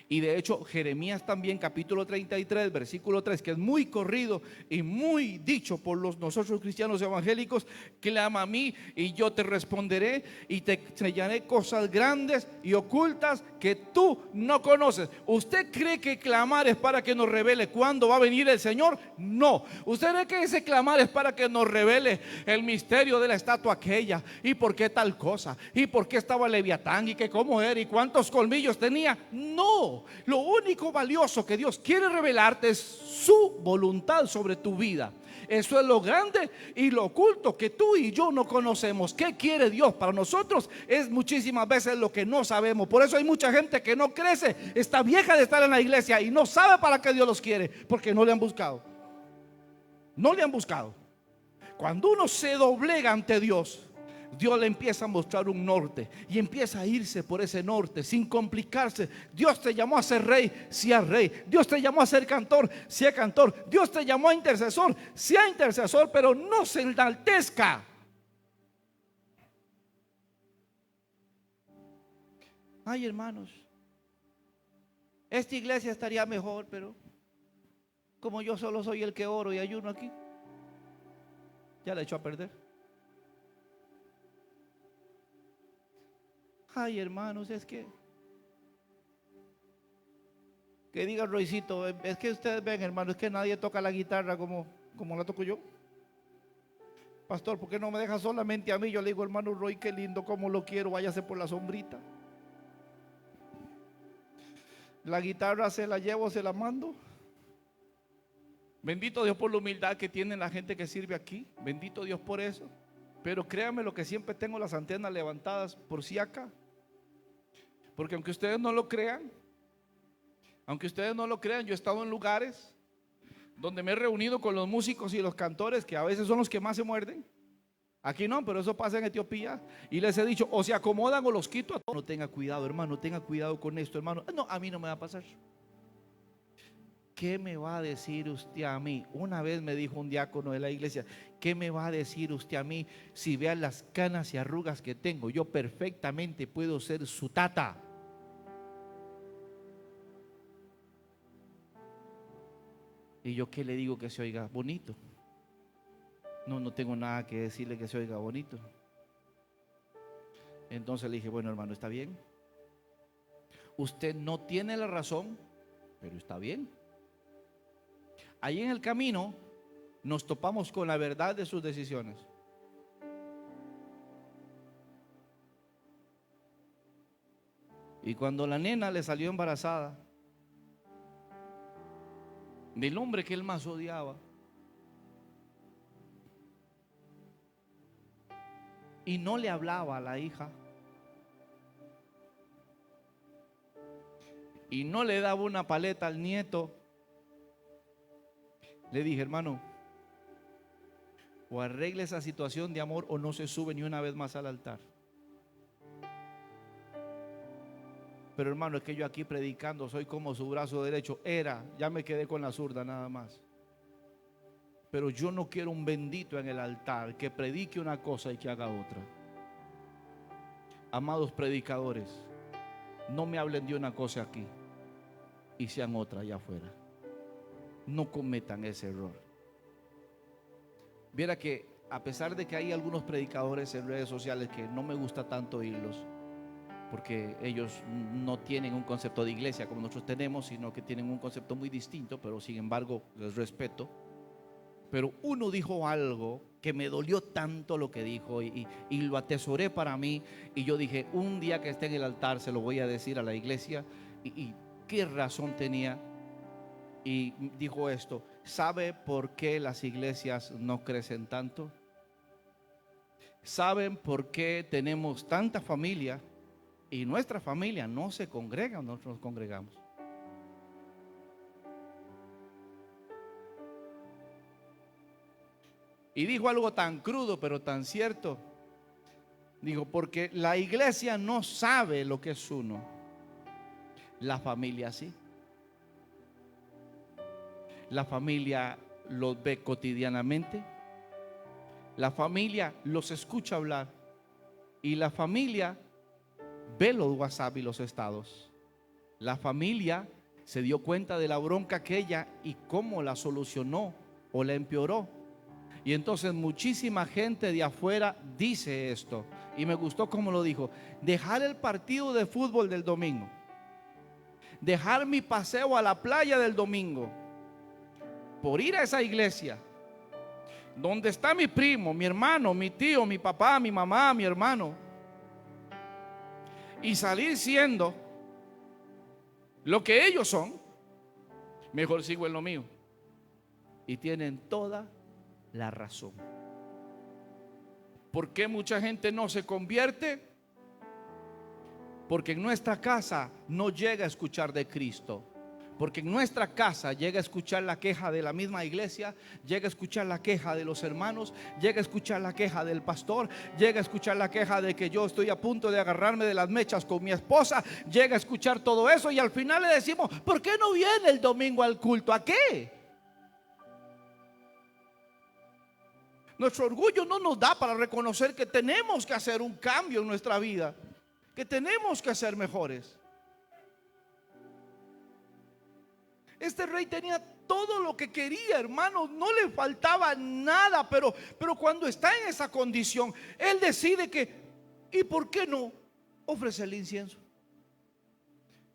Y de hecho Jeremías también, capítulo 33, versículo 3, que es muy corrido y muy dicho por nosotros cristianos evangélicos: clama a mí y yo te responderé y te enseñaré cosas grandes y ocultas que tú no conoces. ¿Usted cree que clamar es para que nos revele cuándo va a venir el Señor? No. ¿Usted cree que ese clamar es para que nos revele el misterio de la estatua aquella, y por qué tal cosa, y por qué estaba Leviatán, y que cómo era, y cuántos colmillos tenía? No. Lo único valioso que Dios quiere revelarte es su voluntad sobre tu vida. Eso es lo grande y lo oculto que tú y yo no conocemos. ¿Qué quiere Dios para nosotros? Es muchísimas veces lo que no sabemos. Por eso hay mucha gente que no crece, está vieja de estar en la iglesia y no sabe para qué Dios los quiere, porque no le han buscado. No le han buscado. Cuando uno se doblega ante Dios, Dios le empieza a mostrar un norte y empieza a irse por ese norte sin complicarse. Dios te llamó a ser rey, sea rey. Dios te llamó a ser cantor, sea cantor. Dios te llamó a intercesor, sea intercesor, pero no se enaltezca. Ay, hermanos, esta iglesia estaría mejor, pero como yo solo soy el que oro y ayuno aquí, ya la he hecho a perder. Ay, hermanos, es que diga Roycito, es que ustedes ven, hermanos, es que nadie toca la guitarra como la toco yo. Pastor, ¿por qué no me deja solamente a mí? Yo le digo: hermano Roy, qué lindo, como lo quiero, váyase por la sombrita. La guitarra se la llevo, se la mando. Bendito Dios por la humildad que tiene la gente que sirve aquí. Bendito Dios por eso. Pero créanme lo que siempre tengo las antenas levantadas por si acá. Porque aunque ustedes no lo crean, yo he estado en lugares donde me he reunido con los músicos y los cantores, que a veces son los que más se muerden. Aquí no, pero eso pasa en Etiopía. Y les he dicho: o se acomodan o los quito a todos. No, tenga cuidado, hermano, tenga cuidado con esto, hermano. No, a mí no me va a pasar. ¿Qué me va a decir usted a mí? Una vez me dijo un diácono de la iglesia: ¿qué me va a decir usted a mí si vean las canas y arrugas que tengo? Yo perfectamente puedo ser su tata. Y yo, ¿qué le digo que se oiga bonito? No tengo nada que decirle que se oiga bonito. Entonces le dije: bueno, hermano, está bien. Usted no tiene la razón, pero está bien. Ahí en el camino nos topamos con la verdad de sus decisiones. Y cuando la nena le salió embarazada del hombre que él más odiaba, y no le hablaba a la hija, y no le daba una paleta al nieto, le dije: hermano, o arregle esa situación de amor o no se sube ni una vez más al altar. Pero hermano, es que yo aquí predicando soy como su brazo derecho. Ya me quedé con la zurda nada más. Pero yo no quiero un bendito en el altar que predique una cosa y que haga otra. Amados predicadores, no me hablen de una cosa aquí y sean otra allá afuera. No cometan ese error. Viera que a pesar de que hay algunos predicadores en redes sociales que no me gusta tanto oírlos, porque ellos no tienen un concepto de iglesia como nosotros tenemos, sino que tienen un concepto muy distinto, pero sin embargo les respeto. Pero uno dijo algo que me dolió tanto lo que dijo, y lo atesoré para mí, y yo dije: un día que esté en el altar se lo voy a decir a la iglesia. Y qué razón tenía. Y dijo esto: ¿sabe por qué las iglesias no crecen tanto? ¿Saben por qué tenemos tanta familia y nuestra familia no se congrega? Nosotros nos congregamos. Y dijo algo tan crudo pero tan cierto. Dijo: porque la iglesia no sabe lo que es uno, la familia sí. La familia los ve cotidianamente, la familia los escucha hablar, y la familia ve los WhatsApp y los estados. La familia se dio cuenta de la bronca aquella y cómo la solucionó o la empeoró. Y entonces muchísima gente de afuera dice esto, y me gustó cómo lo dijo: dejar el partido de fútbol del domingo, dejar mi paseo a la playa del domingo, por ir a esa iglesia donde está mi primo, mi hermano, mi tío, mi papá, mi mamá, mi hermano, y salir siendo lo que ellos son, mejor sigo en lo mío. Y tienen toda la razón. ¿Por qué mucha gente no se convierte? Porque en nuestra casa no llega a escuchar de Cristo. Porque en nuestra casa llega a escuchar la queja de la misma iglesia, llega a escuchar la queja de los hermanos, llega a escuchar la queja del pastor, llega a escuchar la queja de que yo estoy a punto de agarrarme de las mechas con mi esposa, llega a escuchar todo eso y al final le decimos: ¿por qué no viene el domingo al culto? ¿A qué? Nuestro orgullo no nos da para reconocer que tenemos que hacer un cambio en nuestra vida, que tenemos que ser mejores. Este rey tenía todo lo que quería, hermanos, no le faltaba nada, pero cuando está en esa condición, él decide que, ¿y por qué no ofrecer el incienso?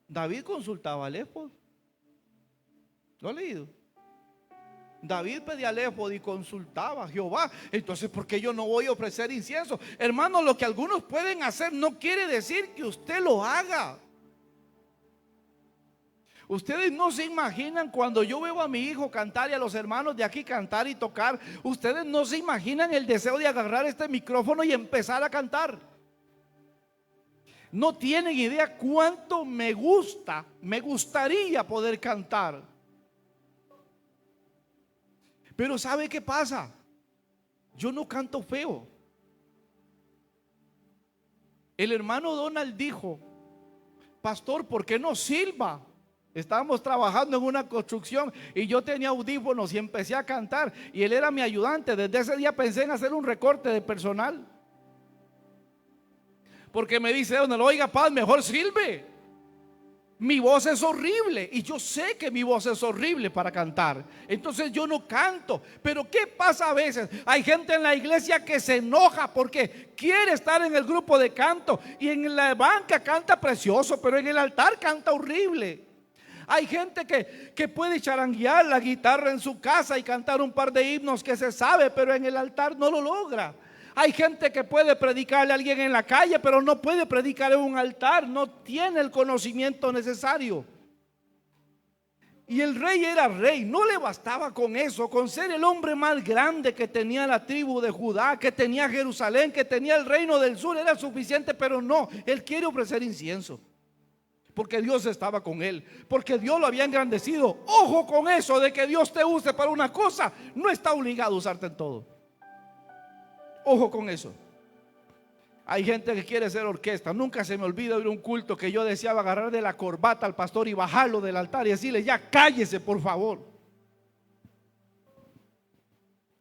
David consultaba al éfod. ¿Lo ha leído? David pedía al éfod y consultaba a Jehová. Entonces, ¿por qué yo no voy a ofrecer incienso? Hermanos, lo que algunos pueden hacer no quiere decir que usted lo haga. Ustedes no se imaginan cuando yo veo a mi hijo cantar y a los hermanos de aquí cantar y tocar. Ustedes no se imaginan el deseo de agarrar este micrófono y empezar a cantar. No tienen idea cuánto me gustaría poder cantar. Pero ¿sabe qué pasa? Yo no canto feo. El hermano Donald dijo: pastor, ¿por qué no silba? Estábamos trabajando en una construcción y yo tenía audífonos y empecé a cantar y él era mi ayudante. Desde ese día pensé en hacer un recorte de personal, porque me dice Donald: oiga, Paz, mejor silbe. Mi voz es horrible y yo sé que mi voz es horrible para cantar, entonces yo no canto. Pero ¿qué pasa a veces? Hay gente en la iglesia que se enoja porque quiere estar en el grupo de canto y en la banca canta precioso, pero en el altar canta horrible. Hay gente que puede charanguear la guitarra en su casa y cantar un par de himnos que se sabe, pero en el altar no lo logra. Hay gente que puede predicarle a alguien en la calle, pero no puede predicar en un altar, no tiene el conocimiento necesario. Y el rey era rey, no le bastaba con eso, con ser el hombre más grande que tenía la tribu de Judá, que tenía Jerusalén, que tenía el reino del sur, era suficiente, pero no, él quiere ofrecer incienso. Porque Dios estaba con él, porque Dios lo había engrandecido. Ojo con eso de que Dios te use para una cosa, no está obligado a usarte en todo. Ojo con eso. Hay gente que quiere ser orquesta. Nunca se me olvida ir a un culto que yo deseaba agarrar de la corbata al pastor y bajarlo del altar y decirle: ya cállese, por favor.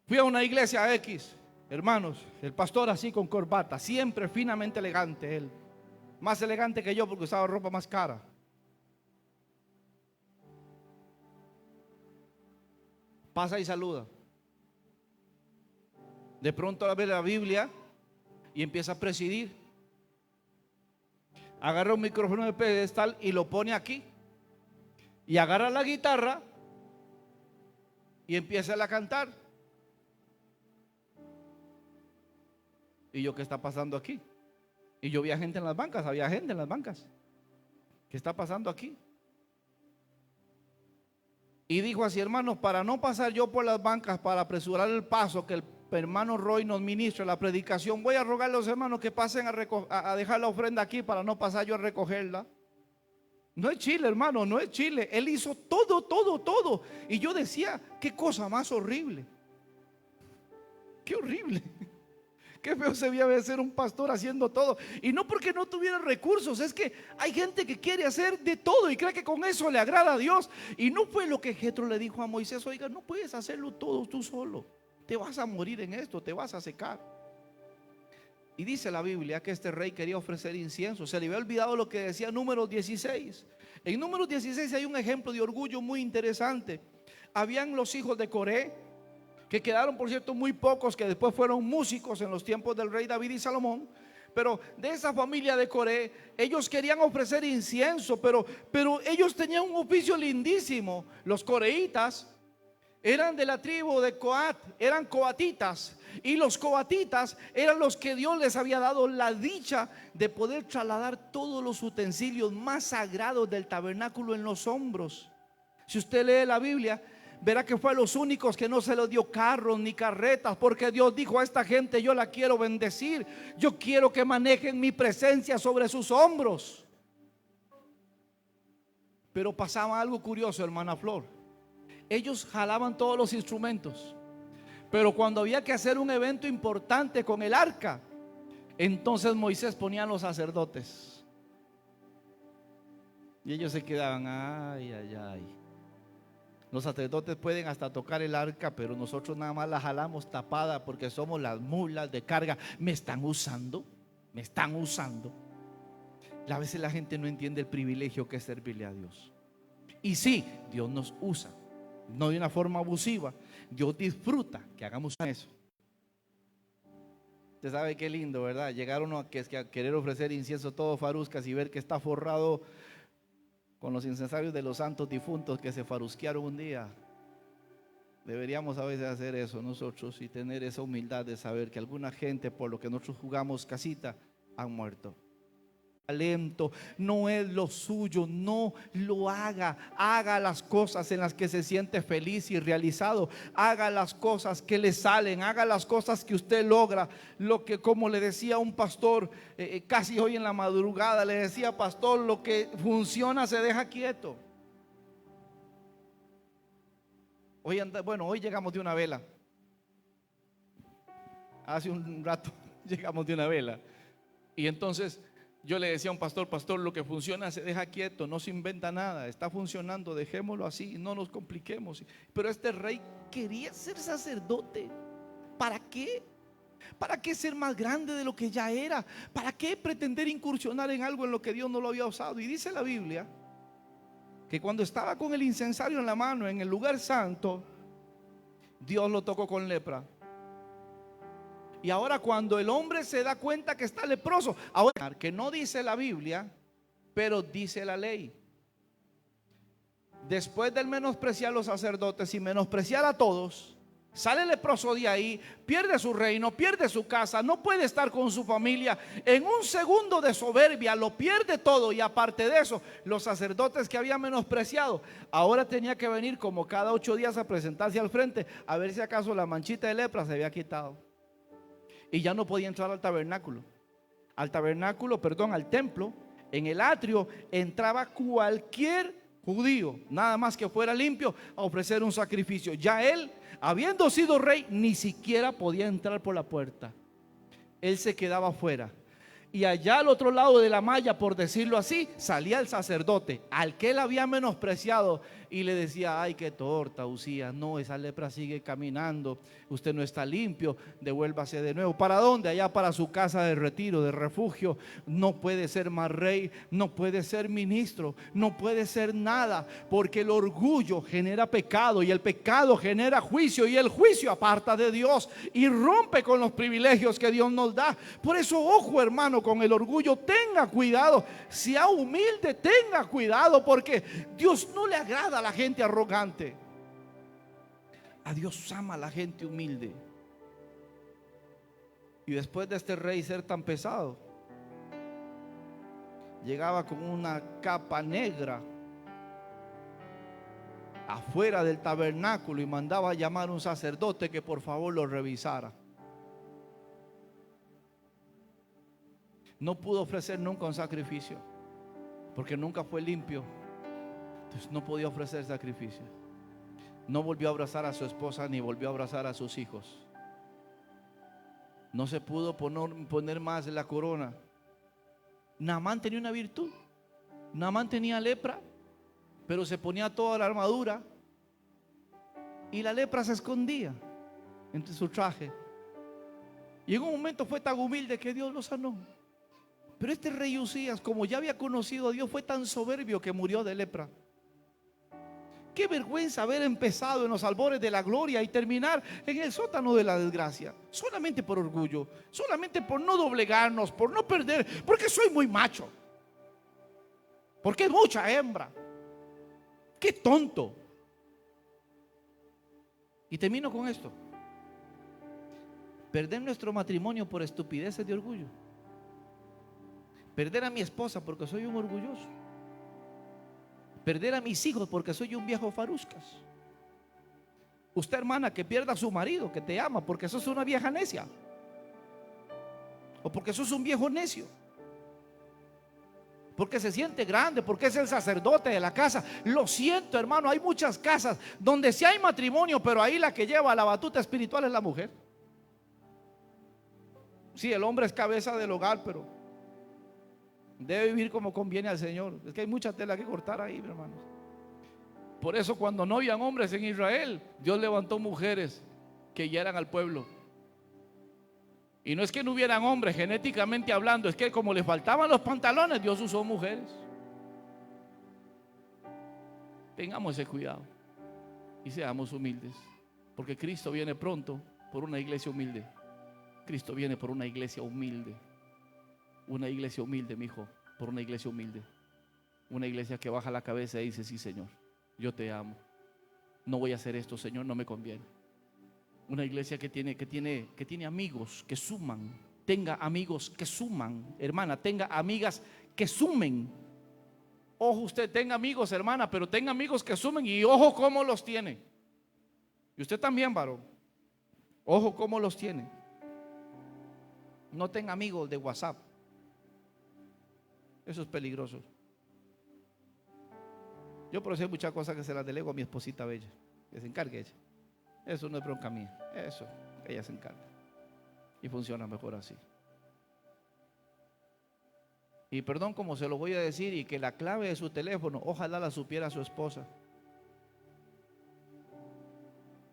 Fui a una iglesia X, hermanos, el pastor así con corbata, siempre finamente elegante él. Más elegante que yo porque usaba ropa más cara. Pasa y saluda. De pronto abre la Biblia y empieza a presidir. Agarra un micrófono de pedestal y lo pone aquí. Y agarra la guitarra y empieza a cantar. ¿Y yo qué está pasando aquí? Y yo vi a gente en las bancas, había gente en las bancas. ¿Qué está pasando aquí? Y dijo así: hermanos, para no pasar yo por las bancas, para apresurar el paso, que el hermano Roy nos ministre la predicación, voy a rogar a los hermanos que pasen a dejar la ofrenda aquí para no pasar yo a recogerla. No es Chile, hermano, no es Chile. Él hizo todo. Y yo decía: qué cosa más horrible. Qué horrible. Qué feo se veía ver ser un pastor haciendo todo. Y no porque no tuviera recursos, es que hay gente que quiere hacer de todo y cree que con eso le agrada a Dios. Y no fue lo que Jetro le dijo a Moisés: oiga, no puedes hacerlo todo tú solo, te vas a morir en esto, te vas a secar. Y dice la Biblia que este rey quería ofrecer incienso. Se le había olvidado lo que decía Números 16. En Números 16 hay un ejemplo de orgullo muy interesante. Habían los hijos de Coré, que quedaron, por cierto, muy pocos, que después fueron músicos en los tiempos del rey David y Salomón. Pero de esa familia de Coré, ellos querían ofrecer incienso, pero ellos tenían un oficio lindísimo. Los coreitas eran de la tribu de Coat, eran coatitas. Y los coatitas eran los que Dios les había dado la dicha de poder trasladar todos los utensilios más sagrados del tabernáculo en los hombros. Si usted lee la Biblia, verá que fue a los únicos que no se les dio carros ni carretas, porque Dios dijo: a esta gente yo la quiero bendecir, yo quiero que manejen mi presencia sobre sus hombros. Pero pasaba algo curioso, hermana Flor. Ellos jalaban todos los instrumentos, pero cuando había que hacer un evento importante con el arca, entonces Moisés ponía a los sacerdotes. Y ellos se quedaban, ay, ay, ay. Los sacerdotes pueden hasta tocar el arca, pero nosotros nada más la jalamos tapada porque somos las mulas de carga. Me están usando, me están usando. A veces la gente no entiende el privilegio que es servirle a Dios. Y sí, Dios nos usa, no de una forma abusiva. Dios disfruta que hagamos eso. Usted sabe qué lindo, ¿verdad? Llegar uno a querer ofrecer incienso todo faruscas y ver que está forrado con los incensarios de los santos difuntos que se farusquearon un día. Deberíamos a veces hacer eso nosotros y tener esa humildad de saber que alguna gente, por lo que nosotros jugamos casita, han muerto. Talento no es lo suyo, no lo haga. Haga las cosas en las que se siente feliz y realizado. Haga las cosas que le salen, haga las cosas que usted logra. Lo que, como le decía un pastor casi hoy en la madrugada, le decía: pastor, lo que funciona se deja quieto. Hoy llegamos de una vela. Hace un rato llegamos de una vela. Y entonces yo le decía a un pastor: pastor, lo que funciona se deja quieto, no se inventa nada, está funcionando, dejémoslo así, no nos compliquemos. Pero este rey quería ser sacerdote. ¿Para qué? ¿Para qué ser más grande de lo que ya era? ¿Para qué pretender incursionar en algo en lo que Dios no lo había usado? Y dice la Biblia que cuando estaba con el incensario en la mano en el lugar santo, Dios lo tocó con lepra. Y ahora cuando el hombre se da cuenta que está leproso, ahora que no dice la Biblia, pero dice la ley, después del menospreciar a los sacerdotes y menospreciar a todos, sale leproso de ahí, pierde su reino, pierde su casa, no puede estar con su familia. En un segundo de soberbia lo pierde todo. Y aparte de eso, los sacerdotes que había menospreciado, ahora tenía que venir como cada 8 días a presentarse al frente a ver si acaso la manchita de lepra se había quitado. Y ya no podía entrar al tabernáculo. Al templo. En el atrio entraba cualquier judío, nada más que fuera limpio, a ofrecer un sacrificio. Ya él, habiendo sido rey, ni siquiera podía entrar por la puerta. Él se quedaba afuera. Y allá al otro lado de la malla, por decirlo así, salía el sacerdote, al que él había menospreciado, y le decía: ay, qué torta, Usías, no, esa lepra sigue caminando, usted no está limpio, devuélvase de nuevo. ¿Para dónde? Allá para su casa de retiro, de refugio. No puede ser más rey, no puede ser ministro, no puede ser nada, porque el orgullo genera pecado, y el pecado genera juicio, y el juicio aparta de Dios y rompe con los privilegios que Dios nos da. Por eso, ojo, hermano, con el orgullo, tenga cuidado. Sea humilde, tenga cuidado, porque Dios no le agrada a la gente arrogante. A Dios ama a la gente humilde. Y después de este rey ser tan pesado, llegaba con una capa negra afuera del tabernáculo y mandaba a llamar a un sacerdote que por favor lo revisara. No pudo ofrecer nunca un sacrificio, porque nunca fue limpio. Entonces no podía ofrecer sacrificio. No volvió a abrazar a su esposa, ni volvió a abrazar a sus hijos. No se pudo poner más la corona. Naamán tenía una virtud. Naamán tenía lepra, pero se ponía toda la armadura y la lepra se escondía entre su traje. Y en un momento fue tan humilde que Dios lo sanó. Pero este rey Usías, como ya había conocido a Dios, fue tan soberbio que murió de lepra. Qué vergüenza haber empezado en los albores de la gloria y terminar en el sótano de la desgracia. Solamente por orgullo, solamente por no doblegarnos, por no perder, porque soy muy macho, porque es mucha hembra. Qué tonto. Y termino con esto. Perder nuestro matrimonio por estupideces de orgullo. Perder a mi esposa porque soy un orgulloso. Perder a mis hijos porque soy un viejo faruscas. Usted, hermana, que pierda a su marido que te ama porque sos una vieja necia, o porque sos un viejo necio, porque se siente grande, porque es el sacerdote de la casa. Lo siento, hermano, hay muchas casas donde sí hay matrimonio, pero ahí la que lleva la batuta espiritual es la mujer. Sí, el hombre es cabeza del hogar, pero debe vivir como conviene al Señor. Es que hay mucha tela que cortar ahí, hermanos. Por eso cuando no habían hombres en Israel, Dios levantó mujeres que guiaran al pueblo. Y no es que no hubieran hombres genéticamente hablando, es que como les faltaban los pantalones, Dios usó mujeres. Tengamos ese cuidado y seamos humildes, porque Cristo viene pronto por una iglesia humilde. Cristo viene por una iglesia humilde. Una iglesia humilde, mi hijo, por una iglesia humilde. Una iglesia que baja la cabeza y dice: sí, Señor, yo te amo. No voy a hacer esto, Señor, no me conviene. Una iglesia que tiene amigos que suman. Tenga amigos que suman, hermana. Tenga amigas que sumen. Ojo, usted tenga amigos, hermana, pero tenga amigos que sumen. Y ojo cómo los tiene. Y usted también, varón. Ojo cómo los tiene. No tenga amigos de WhatsApp. Eso es peligroso. Yo por eso hay muchas cosas que se las delego a mi esposita bella, que se encargue ella. Eso no es bronca mía. Eso, ella se encarga. Y funciona mejor así. Y perdón como se lo voy a decir, y que la clave de su teléfono ojalá la supiera su esposa.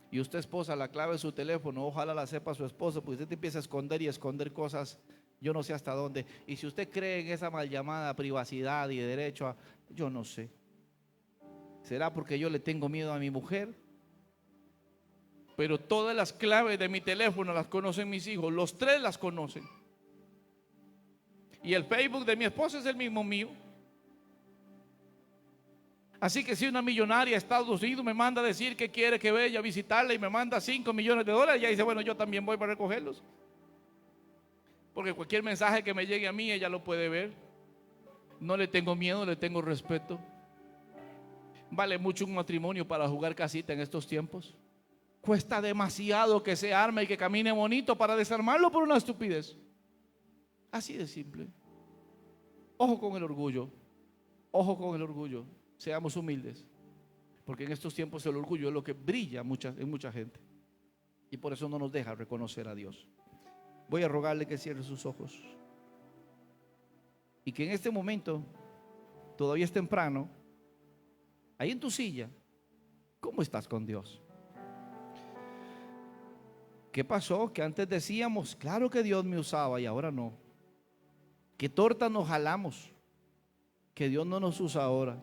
Y usted, esposa, la clave de su teléfono ojalá la sepa su esposo, porque usted empieza a esconder y esconder cosas, yo no sé hasta dónde. Y si usted cree en esa mal llamada privacidad y derecho a, yo no sé. ¿Será porque yo le tengo miedo a mi mujer? Pero todas las claves de mi teléfono las conocen mis hijos, los tres las conocen. Y el Facebook de mi esposa es el mismo mío. Así que si una millonaria de Estados Unidos me manda a decir que quiere que vaya a visitarla y me manda $5 millones, ella dice: bueno, yo también voy para recogerlos. Porque cualquier mensaje que me llegue a mí, ella lo puede ver. No le tengo miedo, le tengo respeto. Vale mucho un matrimonio para jugar casita en estos tiempos. Cuesta demasiado que se arme y que camine bonito para desarmarlo por una estupidez. Así de simple. Ojo con el orgullo. Ojo con el orgullo. Seamos humildes. Porque en estos tiempos el orgullo es lo que brilla en mucha gente. Y por eso no nos deja reconocer a Dios. Voy a rogarle que cierre sus ojos. Y que en este momento, todavía es temprano, ahí en tu silla, ¿cómo estás con Dios? ¿Qué pasó? Que antes decíamos, claro que Dios me usaba y ahora no. ¿Qué torta nos jalamos? Que Dios no nos usa ahora.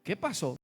¿Qué pasó?